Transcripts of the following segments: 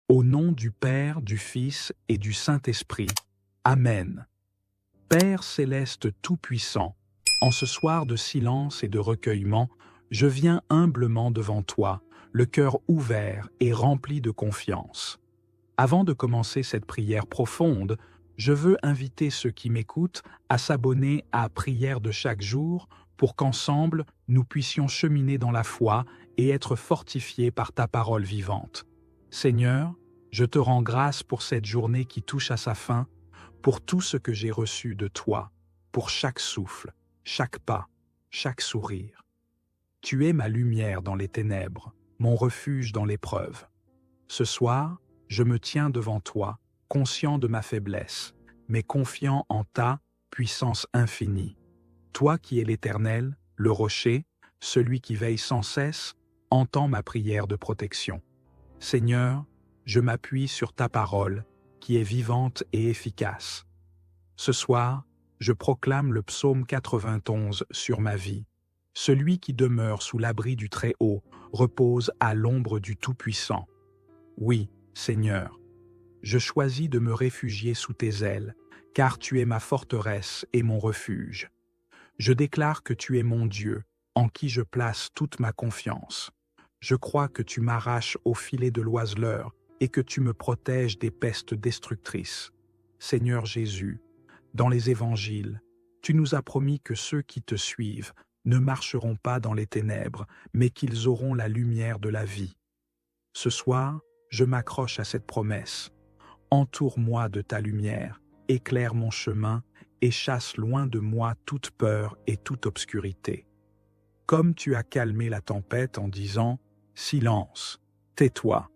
Au nom du Père, du Fils et du Saint-Esprit. Amen. Père céleste tout-puissant, en ce soir de silence et de recueillement, je viens humblement devant toi, le cœur ouvert et rempli de confiance. Avant de commencer cette prière profonde, je veux inviter ceux qui m'écoutent à s'abonner à Prière de chaque jour pour qu'ensemble, nous puissions cheminer dans la foi et être fortifiés par ta parole vivante. Seigneur, je te rends grâce pour cette journée qui touche à sa fin, pour tout ce que j'ai reçu de toi, pour chaque souffle, chaque pas, chaque sourire. Tu es ma lumière dans les ténèbres, mon refuge dans l'épreuve. Ce soir, je me tiens devant toi, conscient de ma faiblesse, mais confiant en ta puissance infinie. Toi qui es l'Éternel, le rocher, celui qui veille sans cesse, entends ma prière de protection. Seigneur, je m'appuie sur ta parole, qui est vivante et efficace. Ce soir, je proclame le psaume 91 sur ma vie. Celui qui demeure sous l'abri du Très-Haut repose à l'ombre du Tout-Puissant. Oui, Seigneur, je choisis de me réfugier sous tes ailes, car tu es ma forteresse et mon refuge. Je déclare que tu es mon Dieu, en qui je place toute ma confiance. Je crois que tu m'arraches au filet de l'oiseleur et que tu me protèges des pestes destructrices. Seigneur Jésus, dans les évangiles, tu nous as promis que ceux qui te suivent ne marcheront pas dans les ténèbres, mais qu'ils auront la lumière de la vie. Ce soir, je m'accroche à cette promesse. Entoure-moi de ta lumière, éclaire mon chemin et chasse loin de moi toute peur et toute obscurité. Comme tu as calmé la tempête en disant « Silence, tais-toi,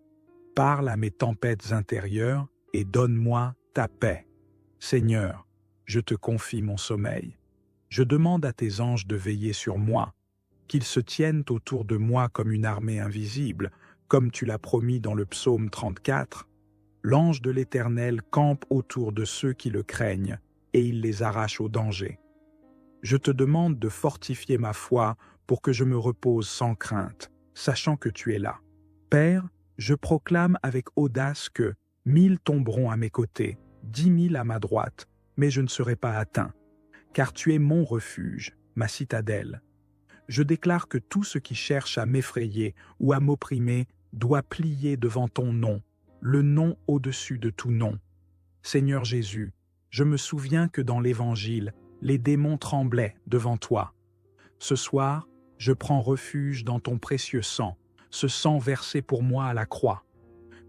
parle à mes tempêtes intérieures et donne-moi ta paix. » Seigneur, je te confie mon sommeil. Je demande à tes anges de veiller sur moi, qu'ils se tiennent autour de moi comme une armée invisible, comme tu l'as promis dans le psaume 34. L'ange de l'Éternel campe autour de ceux qui le craignent, et il les arrache au danger. Je te demande de fortifier ma foi pour que je me repose sans crainte, sachant que tu es là. Père, je proclame avec audace que 1000 tomberont à mes côtés, 10 000 à ma droite, mais je ne serai pas atteint, car tu es mon refuge, ma citadelle. Je déclare que tout ce qui cherche à m'effrayer ou à m'opprimer doit plier devant ton nom, le nom au-dessus de tout nom. Seigneur Jésus, je me souviens que dans l'Évangile, les démons tremblaient devant toi. Ce soir, je prends refuge dans ton précieux sang, ce sang versé pour moi à la croix.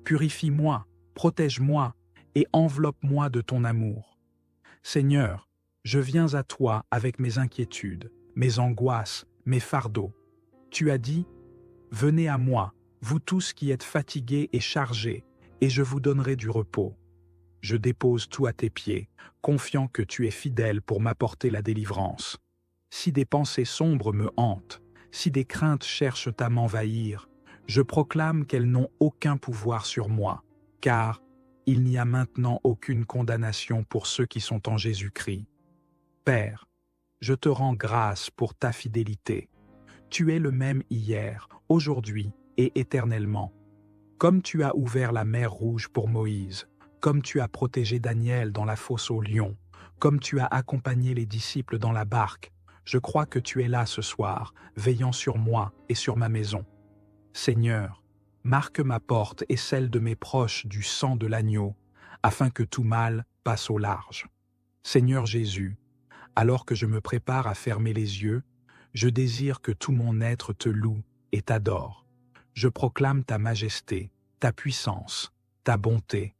Purifie-moi, protège-moi et enveloppe-moi de ton amour. Seigneur, je viens à toi avec mes inquiétudes, mes angoisses, mes fardeaux. Tu as dit, « Venez à moi, vous tous qui êtes fatigués et chargés, et je vous donnerai du repos. » Je dépose tout à tes pieds, confiant que tu es fidèle pour m'apporter la délivrance. Si des pensées sombres me hantent, si des craintes cherchent à m'envahir, je proclame qu'elles n'ont aucun pouvoir sur moi, car il n'y a maintenant aucune condamnation pour ceux qui sont en Jésus-Christ. Père, je te rends grâce pour ta fidélité. Tu es le même hier, aujourd'hui et éternellement. Comme tu as ouvert la mer Rouge pour Moïse, comme tu as protégé Daniel dans la fosse aux lions, comme tu as accompagné les disciples dans la barque, je crois que tu es là ce soir, veillant sur moi et sur ma maison. Seigneur, marque ma porte et celle de mes proches du sang de l'agneau, afin que tout mal passe au large. Seigneur Jésus, alors que je me prépare à fermer les yeux, je désire que tout mon être te loue et t'adore. Je proclame ta majesté, ta puissance, ta bonté.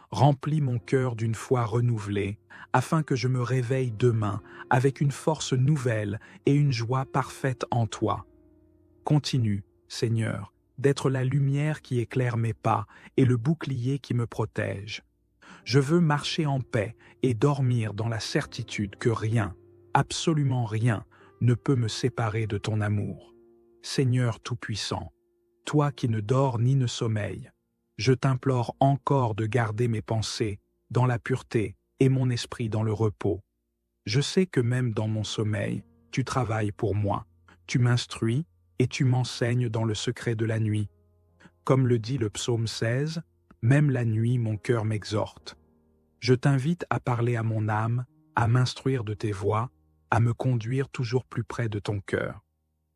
Remplis mon cœur d'une foi renouvelée, afin que je me réveille demain avec une force nouvelle et une joie parfaite en toi. Continue, Seigneur, d'être la lumière qui éclaire mes pas et le bouclier qui me protège. Je veux marcher en paix et dormir dans la certitude que rien, absolument rien, ne peut me séparer de ton amour. Seigneur Tout-Puissant, toi qui ne dors ni ne sommeilles, je t'implore encore de garder mes pensées dans la pureté et mon esprit dans le repos. Je sais que même dans mon sommeil, tu travailles pour moi, tu m'instruis et tu m'enseignes dans le secret de la nuit. Comme le dit le psaume 16, Même la nuit, mon cœur m'exhorte. Je t'invite à parler à mon âme, à m'instruire de tes voies, à me conduire toujours plus près de ton cœur.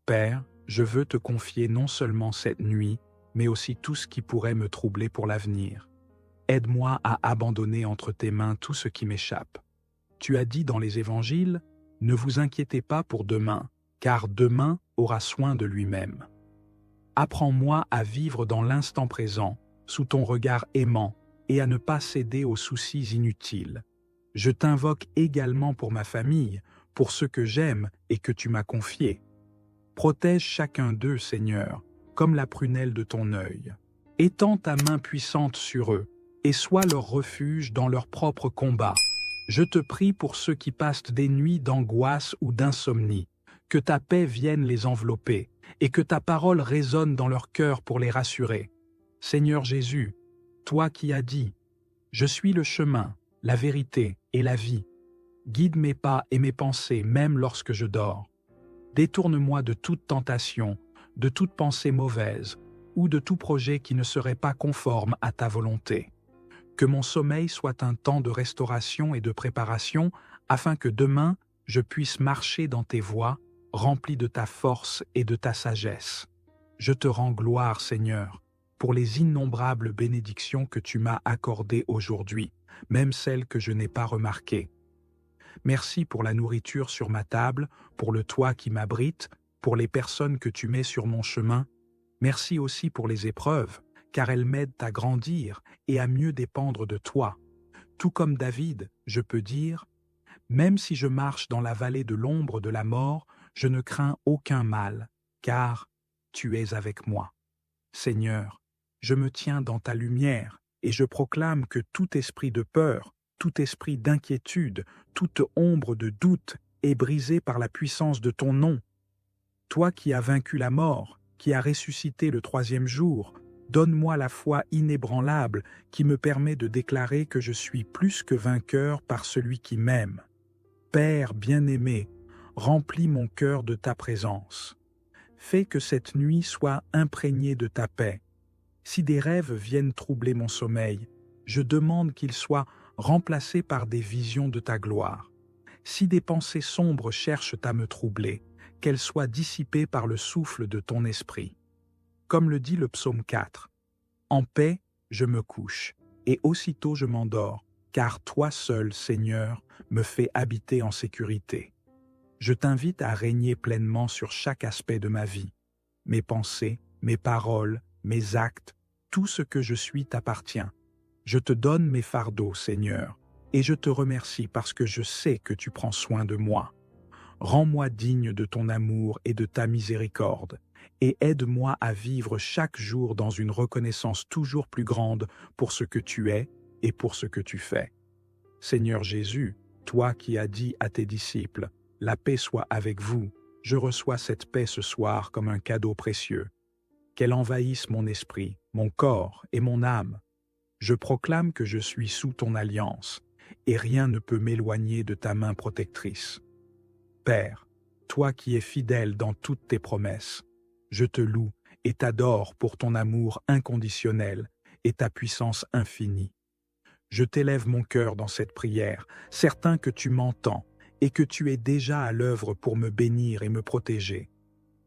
Père, je veux te confier non seulement cette nuit, mais aussi tout ce qui pourrait me troubler pour l'avenir. Aide-moi à abandonner entre tes mains tout ce qui m'échappe. Tu as dit dans les évangiles, « Ne vous inquiétez pas pour demain, car demain aura soin de lui-même. » Apprends-moi à vivre dans l'instant présent, sous ton regard aimant, et à ne pas céder aux soucis inutiles. Je t'invoque également pour ma famille, pour ceux que j'aime et que tu m'as confiés. Protège chacun d'eux, Seigneur, comme la prunelle de ton œil. Étends ta main puissante sur eux, et sois leur refuge dans leur propre combat. Je te prie pour ceux qui passent des nuits d'angoisse ou d'insomnie, que ta paix vienne les envelopper, et que ta parole résonne dans leur cœur pour les rassurer. Seigneur Jésus, toi qui as dit, « Je suis le chemin, la vérité et la vie. Guide mes pas et mes pensées même lorsque je dors. Détourne-moi de toute tentation, de toute pensée mauvaise, ou de tout projet qui ne serait pas conforme à ta volonté. Que mon sommeil soit un temps de restauration et de préparation, afin que demain je puisse marcher dans tes voies, rempli de ta force et de ta sagesse. Je te rends gloire, Seigneur, pour les innombrables bénédictions que tu m'as accordées aujourd'hui, même celles que je n'ai pas remarquées. Merci pour la nourriture sur ma table, pour le toit qui m'abrite, pour les personnes que tu mets sur mon chemin. Merci aussi pour les épreuves, car elles m'aident à grandir et à mieux dépendre de toi. Tout comme David, je peux dire, « Même si je marche dans la vallée de l'ombre de la mort, je ne crains aucun mal, car tu es avec moi. » Seigneur, je me tiens dans ta lumière et je proclame que tout esprit de peur, tout esprit d'inquiétude, toute ombre de doute est brisé par la puissance de ton nom. Toi qui as vaincu la mort, qui as ressuscité le troisième jour, donne-moi la foi inébranlable qui me permet de déclarer que je suis plus que vainqueur par celui qui m'aime. Père bien-aimé, remplis mon cœur de ta présence. Fais que cette nuit soit imprégnée de ta paix. Si des rêves viennent troubler mon sommeil, je demande qu'ils soient remplacés par des visions de ta gloire. Si des pensées sombres cherchent à me troubler, qu'elles soient dissipées par le souffle de ton esprit. Comme le dit le psaume 4, « En paix, je me couche, et aussitôt je m'endors, car toi seul, Seigneur, me fais habiter en sécurité. » Je t'invite à régner pleinement sur chaque aspect de ma vie. Mes pensées, mes paroles, mes actes, tout ce que je suis t'appartient. Je te donne mes fardeaux, Seigneur, et je te remercie parce que je sais que tu prends soin de moi. Rends-moi digne de ton amour et de ta miséricorde, et aide-moi à vivre chaque jour dans une reconnaissance toujours plus grande pour ce que tu es et pour ce que tu fais. Seigneur Jésus, toi qui as dit à tes disciples, « La paix soit avec vous », je reçois cette paix ce soir comme un cadeau précieux. Qu'elle envahisse mon esprit, mon corps et mon âme. Je proclame que je suis sous ton alliance, et rien ne peut m'éloigner de ta main protectrice. Père, toi qui es fidèle dans toutes tes promesses, je te loue et t'adore pour ton amour inconditionnel et ta puissance infinie. Je t'élève mon cœur dans cette prière, certain que tu m'entends et que tu es déjà à l'œuvre pour me bénir et me protéger.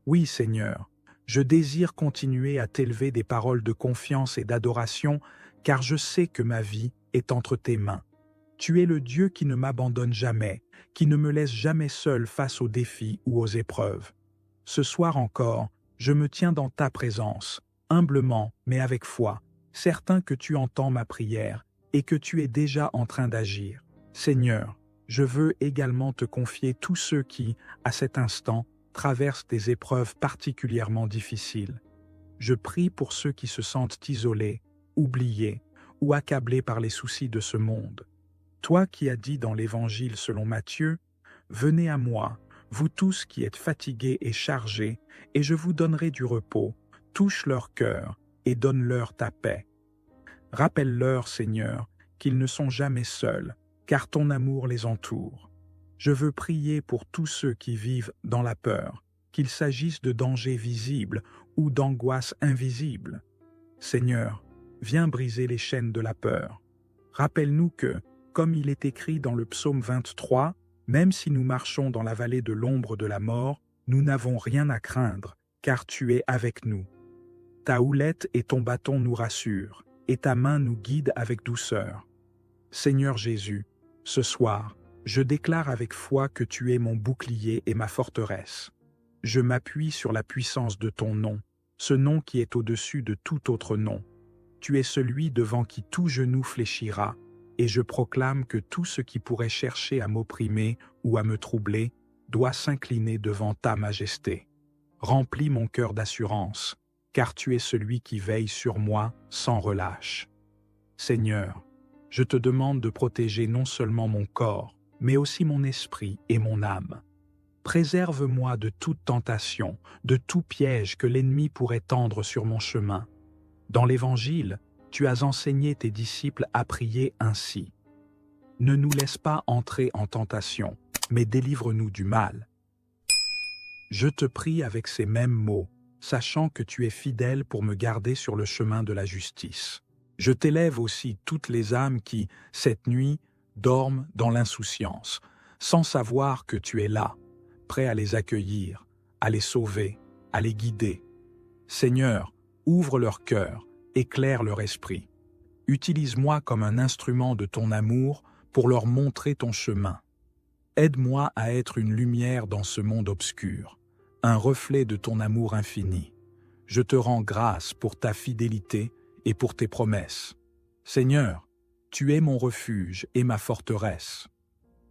Oui, Seigneur, je désire continuer à t'élever des paroles de confiance et d'adoration, car je sais que ma vie est entre tes mains. Tu es le Dieu qui ne m'abandonne jamais, qui ne me laisse jamais seul face aux défis ou aux épreuves. Ce soir encore, je me tiens dans ta présence, humblement mais avec foi, certain que tu entends ma prière et que tu es déjà en train d'agir. Seigneur, je veux également te confier tous ceux qui, à cet instant, traversent des épreuves particulièrement difficiles. Je prie pour ceux qui se sentent isolés, oubliés ou accablés par les soucis de ce monde. Toi qui as dit dans l'Évangile selon Matthieu, « Venez à moi, vous tous qui êtes fatigués et chargés, et je vous donnerai du repos. Touche leur cœur et donne-leur ta paix. » Rappelle-leur, Seigneur, qu'ils ne sont jamais seuls, car ton amour les entoure. Je veux prier pour tous ceux qui vivent dans la peur, qu'il s'agisse de dangers visibles ou d'angoisses invisibles. Seigneur, viens briser les chaînes de la peur. Rappelle-nous que, comme il est écrit dans le psaume 23, même si nous marchons dans la vallée de l'ombre de la mort, nous n'avons rien à craindre, car tu es avec nous. Ta houlette et ton bâton nous rassurent, et ta main nous guide avec douceur. Seigneur Jésus, ce soir, je déclare avec foi que tu es mon bouclier et ma forteresse. Je m'appuie sur la puissance de ton nom, ce nom qui est au-dessus de tout autre nom. Tu es celui devant qui tout genou fléchira, et je proclame que tout ce qui pourrait chercher à m'opprimer ou à me troubler doit s'incliner devant ta majesté. Remplis mon cœur d'assurance, car tu es celui qui veille sur moi sans relâche. Seigneur, je te demande de protéger non seulement mon corps, mais aussi mon esprit et mon âme. Préserve-moi de toute tentation, de tout piège que l'ennemi pourrait tendre sur mon chemin. Dans l'Évangile, tu as enseigné tes disciples à prier ainsi. Ne nous laisse pas entrer en tentation, mais délivre-nous du mal. Je te prie avec ces mêmes mots, sachant que tu es fidèle pour me garder sur le chemin de la justice. Je t'élève aussi toutes les âmes qui, cette nuit, dorment dans l'insouciance, sans savoir que tu es là, prêt à les accueillir, à les sauver, à les guider. Seigneur, ouvre leur cœur, éclaire leur esprit. Utilise-moi comme un instrument de ton amour pour leur montrer ton chemin. Aide-moi à être une lumière dans ce monde obscur, un reflet de ton amour infini. Je te rends grâce pour ta fidélité et pour tes promesses. Seigneur, tu es mon refuge et ma forteresse.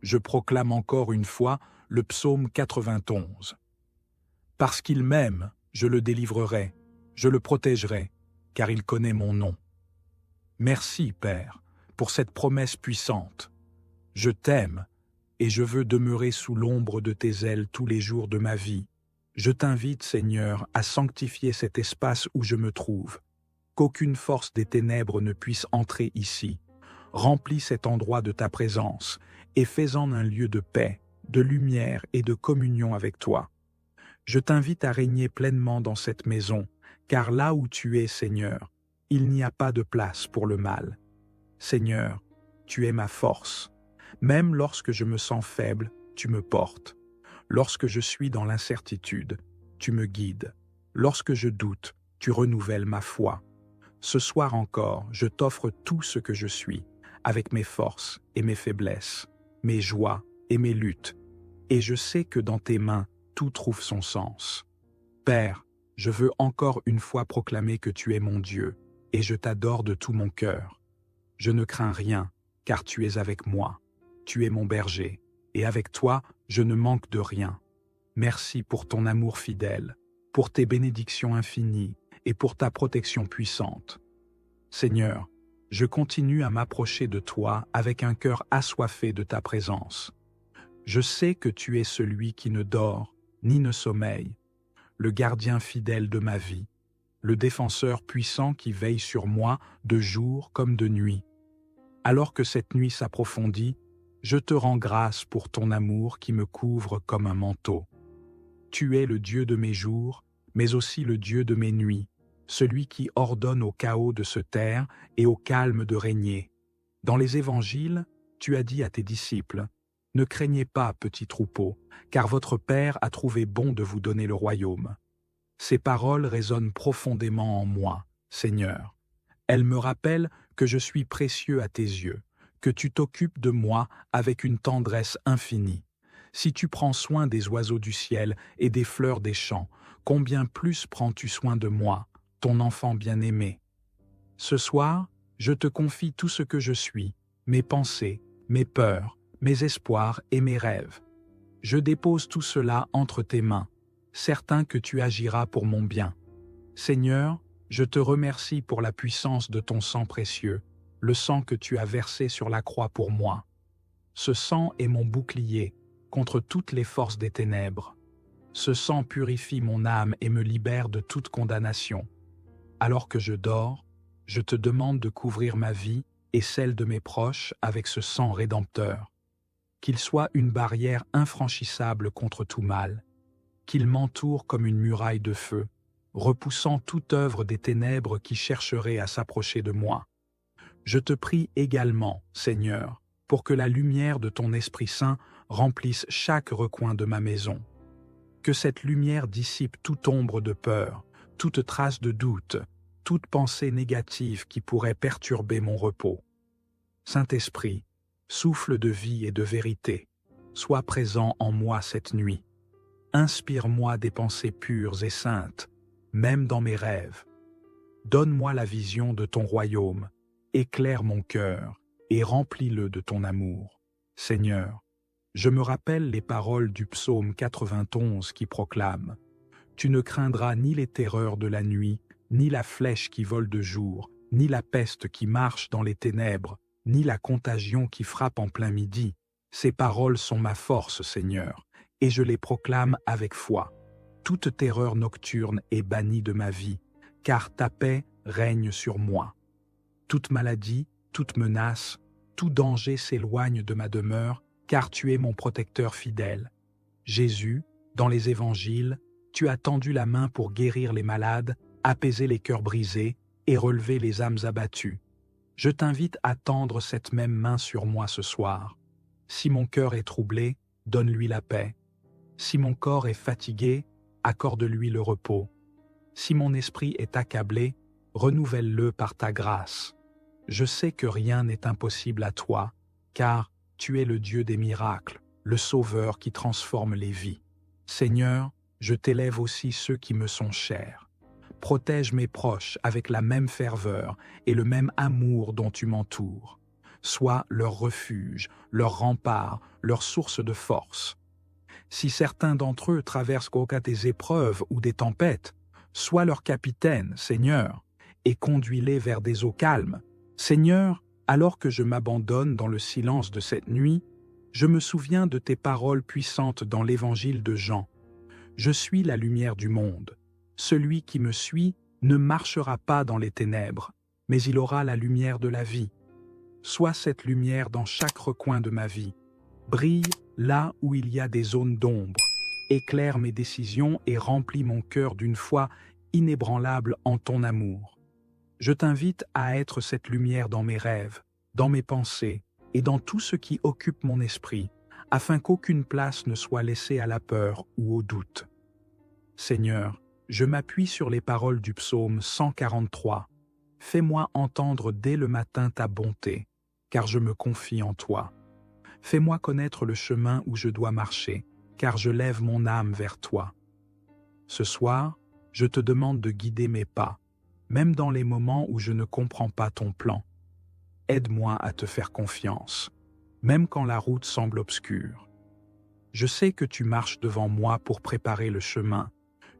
Je proclame encore une fois le psaume 91. Parce qu'il m'aime, je le délivrerai, je le protégerai, car il connaît mon nom. Merci, Père, pour cette promesse puissante. Je t'aime, et je veux demeurer sous l'ombre de tes ailes tous les jours de ma vie. Je t'invite, Seigneur, à sanctifier cet espace où je me trouve. Qu'aucune force des ténèbres ne puisse entrer ici. Remplis cet endroit de ta présence, et fais-en un lieu de paix, de lumière et de communion avec toi. Je t'invite à régner pleinement dans cette maison, car là où tu es, Seigneur, il n'y a pas de place pour le mal. Seigneur, tu es ma force. Même lorsque je me sens faible, tu me portes. Lorsque je suis dans l'incertitude, tu me guides. Lorsque je doute, tu renouvelles ma foi. Ce soir encore, je t'offre tout ce que je suis, avec mes forces et mes faiblesses, mes joies et mes luttes. Et je sais que dans tes mains, tout trouve son sens. Père, je veux encore une fois proclamer que tu es mon Dieu, et je t'adore de tout mon cœur. Je ne crains rien, car tu es avec moi. Tu es mon berger, et avec toi, je ne manque de rien. Merci pour ton amour fidèle, pour tes bénédictions infinies et pour ta protection puissante. Seigneur, je continue à m'approcher de toi avec un cœur assoiffé de ta présence. Je sais que tu es celui qui ne dort ni ne sommeille, le gardien fidèle de ma vie, le défenseur puissant qui veille sur moi de jour comme de nuit. Alors que cette nuit s'approfondit, je te rends grâce pour ton amour qui me couvre comme un manteau. Tu es le Dieu de mes jours, mais aussi le Dieu de mes nuits, celui qui ordonne au chaos de se taire et au calme de régner. Dans les évangiles, tu as dit à tes disciples, « Ne craignez pas, petits troupeaux, car votre Père a trouvé bon de vous donner le royaume. » Ces paroles résonnent profondément en moi, Seigneur. Elles me rappellent que je suis précieux à tes yeux, que tu t'occupes de moi avec une tendresse infinie. Si tu prends soin des oiseaux du ciel et des fleurs des champs, combien plus prends-tu soin de moi, ton enfant bien-aimé? Ce soir, je te confie tout ce que je suis, mes pensées, mes peurs, mes espoirs et mes rêves. Je dépose tout cela entre tes mains, certain que tu agiras pour mon bien. Seigneur, je te remercie pour la puissance de ton sang précieux, le sang que tu as versé sur la croix pour moi. Ce sang est mon bouclier contre toutes les forces des ténèbres. Ce sang purifie mon âme et me libère de toute condamnation. Alors que je dors, je te demande de couvrir ma vie et celle de mes proches avec ce sang rédempteur. Qu'il soit une barrière infranchissable contre tout mal, qu'il m'entoure comme une muraille de feu, repoussant toute œuvre des ténèbres qui chercherait à s'approcher de moi. Je te prie également, Seigneur, pour que la lumière de ton Esprit Saint remplisse chaque recoin de ma maison. Que cette lumière dissipe toute ombre de peur, toute trace de doute, toute pensée négative qui pourrait perturber mon repos. Saint-Esprit, souffle de vie et de vérité, sois présent en moi cette nuit. Inspire-moi des pensées pures et saintes, même dans mes rêves. Donne-moi la vision de ton royaume, éclaire mon cœur et remplis-le de ton amour. Seigneur, je me rappelle les paroles du psaume 91 qui proclame « Tu ne craindras ni les terreurs de la nuit, ni la flèche qui vole de jour, ni la peste qui marche dans les ténèbres, ni la contagion qui frappe en plein midi. Ces paroles sont ma force, Seigneur, et je les proclame avec foi. Toute terreur nocturne est bannie de ma vie, car ta paix règne sur moi. Toute maladie, toute menace, tout danger s'éloigne de ma demeure, car tu es mon protecteur fidèle. Jésus, dans les évangiles, tu as tendu la main pour guérir les malades, apaiser les cœurs brisés et relever les âmes abattues. Je t'invite à tendre cette même main sur moi ce soir. Si mon cœur est troublé, donne-lui la paix. Si mon corps est fatigué, accorde-lui le repos. Si mon esprit est accablé, renouvelle-le par ta grâce. Je sais que rien n'est impossible à toi, car tu es le Dieu des miracles, le Sauveur qui transforme les vies. Seigneur, je t'élève aussi ceux qui me sont chers. Protège mes proches avec la même ferveur et le même amour dont tu m'entoures. Sois leur refuge, leur rempart, leur source de force. Si certains d'entre eux traversent des épreuves ou des tempêtes, sois leur capitaine, Seigneur, et conduis-les vers des eaux calmes. Seigneur, alors que je m'abandonne dans le silence de cette nuit, je me souviens de tes paroles puissantes dans l'évangile de Jean. Je suis la lumière du monde. Celui qui me suit ne marchera pas dans les ténèbres, mais il aura la lumière de la vie. Sois cette lumière dans chaque recoin de ma vie. Brille là où il y a des zones d'ombre. Éclaire mes décisions et remplis mon cœur d'une foi inébranlable en ton amour. Je t'invite à être cette lumière dans mes rêves, dans mes pensées et dans tout ce qui occupe mon esprit, afin qu'aucune place ne soit laissée à la peur ou au doute. Seigneur, je m'appuie sur les paroles du psaume 143. Fais-moi entendre dès le matin ta bonté, car je me confie en toi. Fais-moi connaître le chemin où je dois marcher, car je lève mon âme vers toi. Ce soir, je te demande de guider mes pas, même dans les moments où je ne comprends pas ton plan. Aide-moi à te faire confiance, même quand la route semble obscure. Je sais que tu marches devant moi pour préparer le chemin,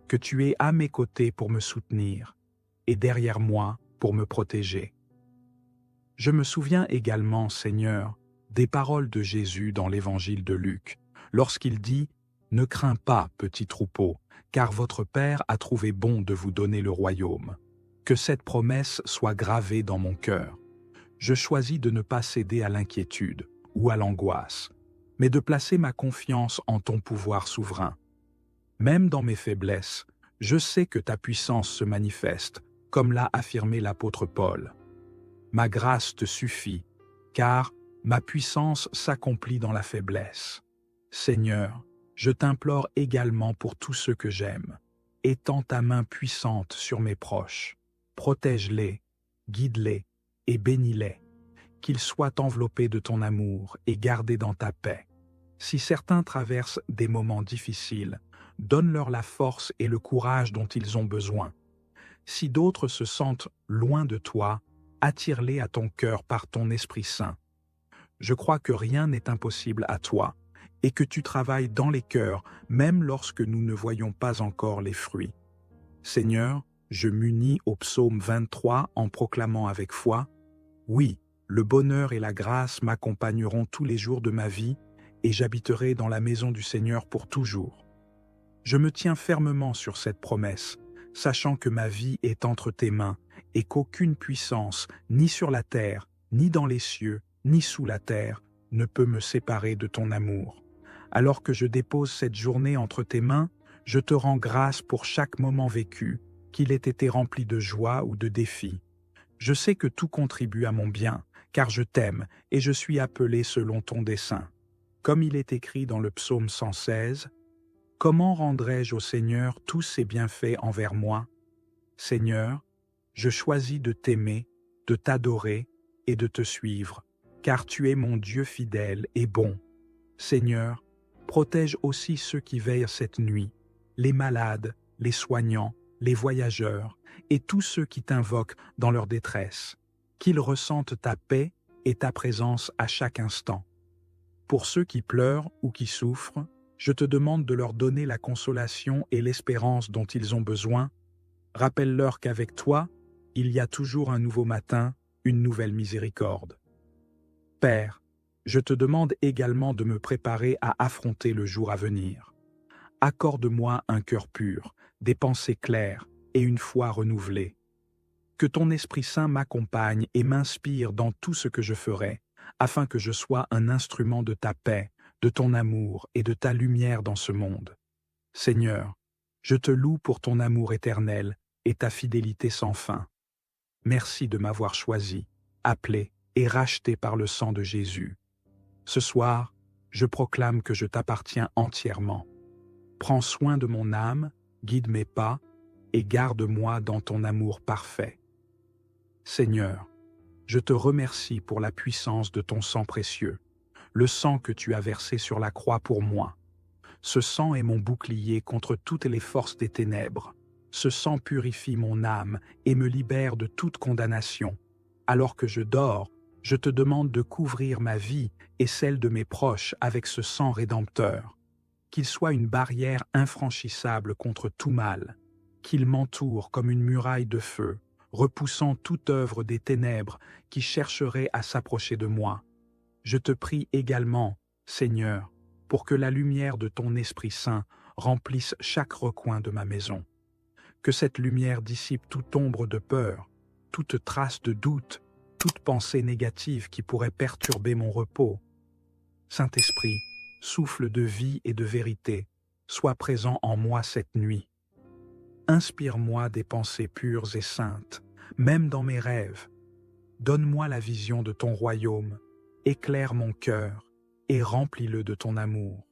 que tu es à mes côtés pour me soutenir, et derrière moi pour me protéger. Je me souviens également, Seigneur, des paroles de Jésus dans l'évangile de Luc, lorsqu'il dit « Ne crains pas, petit troupeau, car votre Père a trouvé bon de vous donner le royaume. » Que cette promesse soit gravée dans mon cœur. Je choisis de ne pas céder à l'inquiétude ou à l'angoisse, mais de placer ma confiance en ton pouvoir souverain. Même dans mes faiblesses, je sais que ta puissance se manifeste, comme l'a affirmé l'apôtre Paul. Ma grâce te suffit, car ma puissance s'accomplit dans la faiblesse. Seigneur, je t'implore également pour tous ceux que j'aime. Étends ta main puissante sur mes proches. Protège-les, guide-les et bénis-les. Qu'ils soient enveloppés de ton amour et gardés dans ta paix. Si certains traversent des moments difficiles, donne-leur la force et le courage dont ils ont besoin. Si d'autres se sentent loin de toi, attire-les à ton cœur par ton Esprit Saint. Je crois que rien n'est impossible à toi et que tu travailles dans les cœurs, même lorsque nous ne voyons pas encore les fruits. Seigneur, je m'unis au psaume 23 en proclamant avec foi « Oui, le bonheur et la grâce m'accompagneront tous les jours de ma vie et j'habiterai dans la maison du Seigneur pour toujours. » Je me tiens fermement sur cette promesse, sachant que ma vie est entre tes mains et qu'aucune puissance, ni sur la terre, ni dans les cieux, ni sous la terre, ne peut me séparer de ton amour. Alors que je dépose cette journée entre tes mains, je te rends grâce pour chaque moment vécu, qu'il ait été rempli de joie ou de défis. Je sais que tout contribue à mon bien, car je t'aime et je suis appelé selon ton dessein. Comme il est écrit dans le psaume 116, « Comment rendrai-je au Seigneur tous ses bienfaits envers moi? Seigneur, je choisis de t'aimer, de t'adorer et de te suivre, car tu es mon Dieu fidèle et bon. Seigneur, protège aussi ceux qui veillent cette nuit, les malades, les soignants, les voyageurs et tous ceux qui t'invoquent dans leur détresse, qu'ils ressentent ta paix et ta présence à chaque instant. Pour ceux qui pleurent ou qui souffrent, je te demande de leur donner la consolation et l'espérance dont ils ont besoin. Rappelle-leur qu'avec toi, il y a toujours un nouveau matin, une nouvelle miséricorde. Père, je te demande également de me préparer à affronter le jour à venir. Accorde-moi un cœur pur, des pensées claires et une foi renouvelée. Que ton Esprit Saint m'accompagne et m'inspire dans tout ce que je ferai, afin que je sois un instrument de ta paix, de ton amour et de ta lumière dans ce monde. Seigneur, je te loue pour ton amour éternel et ta fidélité sans fin. Merci de m'avoir choisi, appelé et racheté par le sang de Jésus. Ce soir, je proclame que je t'appartiens entièrement. Prends soin de mon âme, guide mes pas et garde-moi dans ton amour parfait. Seigneur, je te remercie pour la puissance de ton sang précieux, le sang que tu as versé sur la croix pour moi. Ce sang est mon bouclier contre toutes les forces des ténèbres. Ce sang purifie mon âme et me libère de toute condamnation. Alors que je dors, je te demande de couvrir ma vie et celle de mes proches avec ce sang rédempteur. Qu'il soit une barrière infranchissable contre tout mal, qu'il m'entoure comme une muraille de feu, repoussant toute œuvre des ténèbres qui chercherait à s'approcher de moi. Je te prie également, Seigneur, pour que la lumière de ton Esprit Saint remplisse chaque recoin de ma maison. Que cette lumière dissipe toute ombre de peur, toute trace de doute, toute pensée négative qui pourrait perturber mon repos. Saint-Esprit, souffle de vie et de vérité, sois présent en moi cette nuit. Inspire-moi des pensées pures et saintes, même dans mes rêves. Donne-moi la vision de ton royaume, éclaire mon cœur et remplis-le de ton amour.